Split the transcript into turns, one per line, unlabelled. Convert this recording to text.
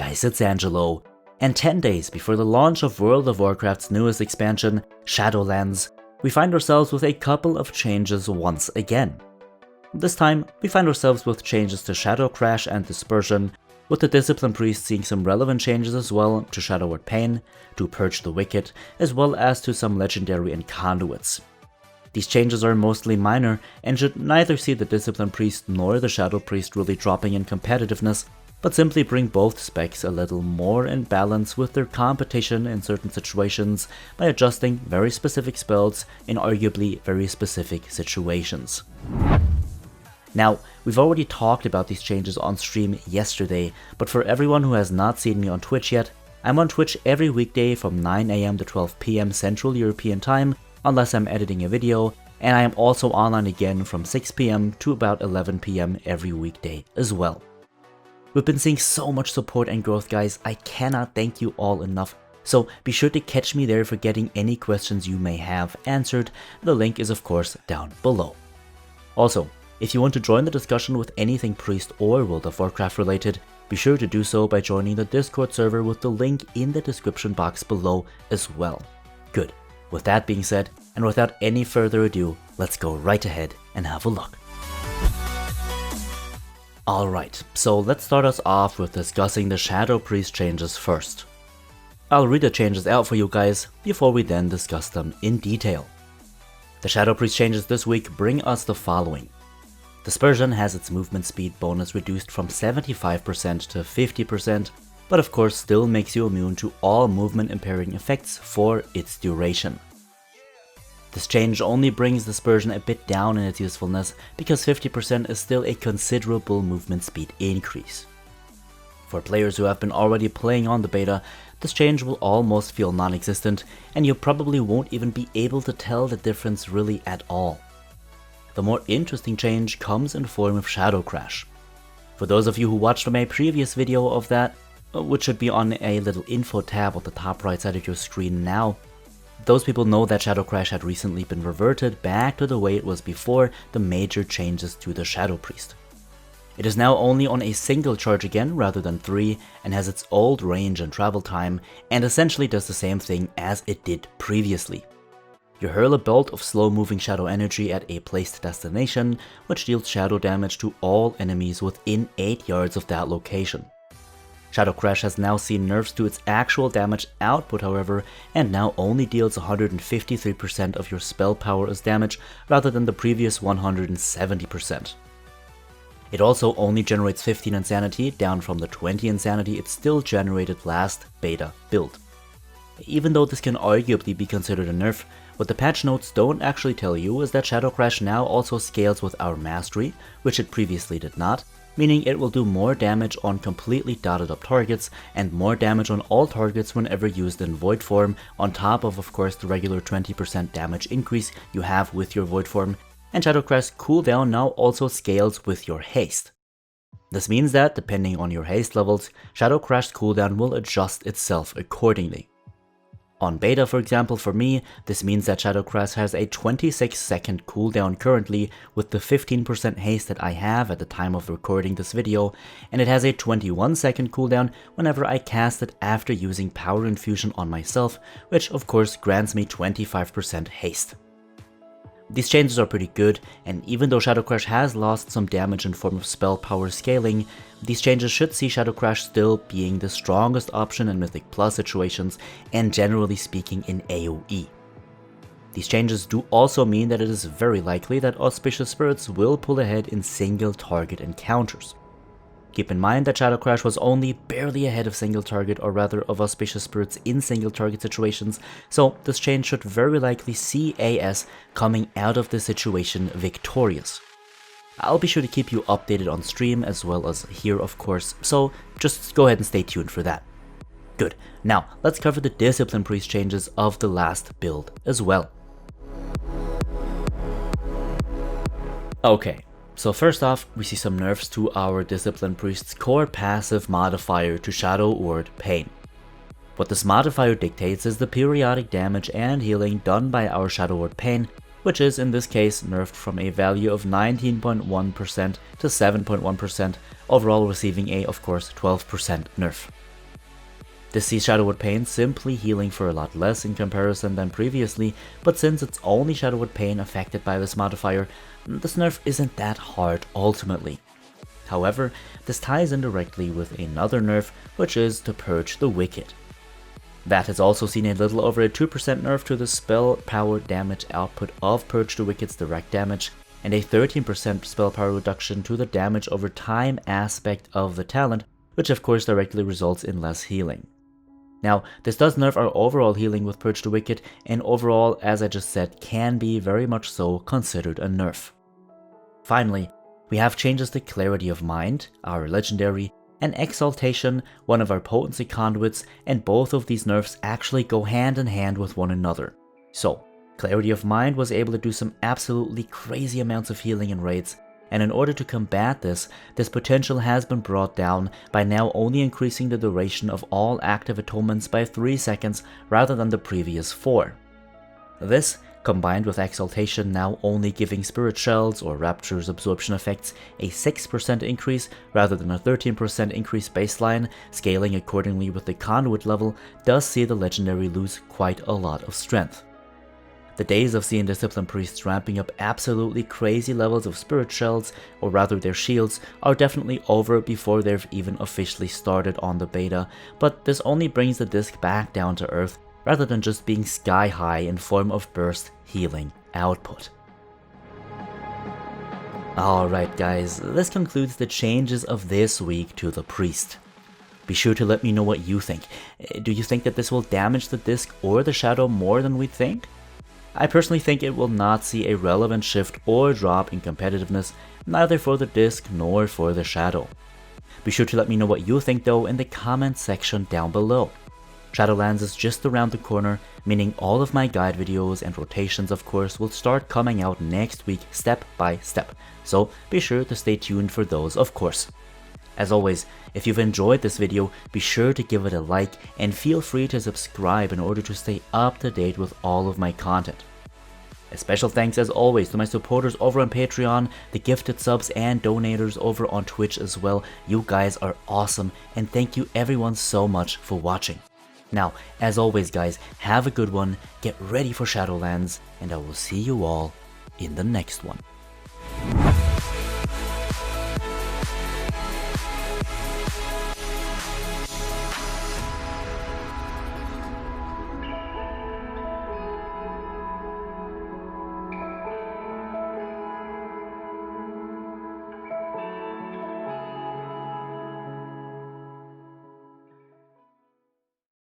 guys, it's Angelo, and 10 days before the launch of World of Warcraft's newest expansion, Shadowlands, we find ourselves with a couple of changes once again. This time, we find ourselves with changes to Shadow Crash and Dispersion, with the Discipline Priest seeing some relevant changes as well to Shadow Pain, to Purge the Wicked, as well as to some Legendary and Conduits. These changes are mostly minor and should neither see the Discipline Priest nor the Shadow Priest really dropping in competitiveness, but simply bring both specs a little more in balance with their competition in certain situations by adjusting very specific spells in arguably very specific situations. Now, we've already talked about these changes on stream yesterday, but for everyone who has not seen me on Twitch yet, I'm on Twitch every weekday from 9 AM to 12 PM Central European Time, unless I'm editing a video, and I am also online again from 6 PM to about 11 PM every weekday as well. We've been seeing so much support and growth, guys. I cannot thank you all enough. So be sure to catch me there for getting any questions you may have answered. The link is of course down below. Also, if you want to join the discussion with anything Priest or World of Warcraft related, be sure to do so by joining the Discord server with the link in the description box below as well. Good. With that being said, and without any further ado, let's go right ahead and have a look. Alright, so let's start us off with discussing the Shadow Priest changes first. I'll read the changes out for you guys before we then discuss them in detail. The Shadow Priest changes this week bring us the following. Dispersion has its movement speed bonus reduced from 75% to 50%, but of course still makes you immune to all movement impairing effects for its duration. This change only brings Dispersion a bit down in its usefulness because 50% is still a considerable movement speed increase. For players who have been already playing on the beta, this change will almost feel non-existent and you probably won't even be able to tell the difference really at all. The more interesting change comes in form of Shadow Crash. For those of you who watched my previous video of that, which should be on a little info tab at the top right side of your screen now, those people know that Shadow Crash had recently been reverted back to the way it was before the major changes to the Shadow Priest. It is now only on a single charge again rather than 3 and has its old range and travel time and essentially does the same thing as it did previously. You hurl a bolt of slow moving shadow energy at a placed destination, which deals shadow damage to all enemies within 8 yards of that location. Shadow Crash has now seen nerfs to its actual damage output however, and now only deals 153% of your spell power as damage rather than the previous 170%. It also only generates 15 insanity, down from the 20 insanity it still generated last beta build. Even though this can arguably be considered a nerf, what the patch notes don't actually tell you is that Shadow Crash now also scales with our mastery, which it previously did not, meaning it will do more damage on completely dotted up targets and more damage on all targets whenever used in Void form, on top of course the regular 20% damage increase you have with your Void form, and Shadow Crash cooldown now also scales with your haste. This means that, depending on your haste levels, Shadow Crash's cooldown will adjust itself accordingly. On beta, for example, for me, this means that Shadow Crash has a 26-second cooldown currently with the 15% haste that I have at the time of recording this video, and it has a 21-second cooldown whenever I cast it after using Power Infusion on myself, which of course grants me 25% haste. These changes are pretty good, and even though Shadow Crash has lost some damage in form of spell power scaling, these changes should see Shadow Crash still being the strongest option in Mythic Plus situations and generally speaking in AoE. These changes do also mean that it is very likely that Auspicious Spirits will pull ahead in single target encounters. Keep in mind that Shadow Crash was only barely ahead of single target, or rather of Auspicious Spirits in single target situations, so this change should very likely see AS coming out of the situation victorious. I'll be sure to keep you updated on stream as well as here of course, so just go ahead and stay tuned for that. Good, now let's cover the Discipline Priest changes of the last build as well. Okay. So first off, we see some nerfs to our Discipline Priest's core passive modifier to Shadow Word Pain. What this modifier dictates is the periodic damage and healing done by our Shadow Word Pain, which is in this case nerfed from a value of 19.1% to 7.1%, overall receiving a, of course, 12% nerf. This sees Shadowwood Pain simply healing for a lot less in comparison than previously, but since it's only Shadowwood Pain affected by this modifier, this nerf isn't that hard ultimately. However, this ties in directly with another nerf, which is to Purge the Wicked. That has also seen a little over a 2% nerf to the spell power damage output of Purge the Wicked's direct damage, and a 13% spell power reduction to the damage over time aspect of the talent, which of course directly results in less healing. Now, this does nerf our overall healing with Purge the Wicked, and overall, as I just said, can be very much so considered a nerf. Finally, we have changes to Clarity of Mind, our legendary, and Exaltation, one of our potency conduits, and both of these nerfs actually go hand in hand with one another. So, Clarity of Mind was able to do some absolutely crazy amounts of healing in raids, and in order to combat this potential has been brought down by now only increasing the duration of all active atonements by 3 seconds rather than the previous 4. This, combined with Exaltation now only giving Spirit Shells or Rapture's absorption effects a 6% increase rather than a 13% increase baseline, scaling accordingly with the conduit level, does see the legendary lose quite a lot of strength. The days of seeing Disciplined Priests ramping up absolutely crazy levels of Spirit Shells, or rather their shields, are definitely over before they've even officially started on the beta, but this only brings the disc back down to earth rather than just being sky high in form of burst healing output. Alright guys, this concludes the changes of this week to the Priest. Be sure to let me know what you think. Do you think that this will damage the disc or the Shadow more than we think? I personally think it will not see a relevant shift or drop in competitiveness, neither for the disc nor for the Shadow. Be sure to let me know what you think though in the comments section down below. Shadowlands is just around the corner, meaning all of my guide videos and rotations of course will start coming out next week step by step, so be sure to stay tuned for those of course. As always, if you've enjoyed this video, be sure to give it a like and feel free to subscribe in order to stay up to date with all of my content. A special thanks as always to my supporters over on Patreon, the gifted subs and donators over on Twitch as well. You guys are awesome, and thank you everyone so much for watching. Now, as always guys, have a good one, get ready for Shadowlands, and I will see you all in the next one.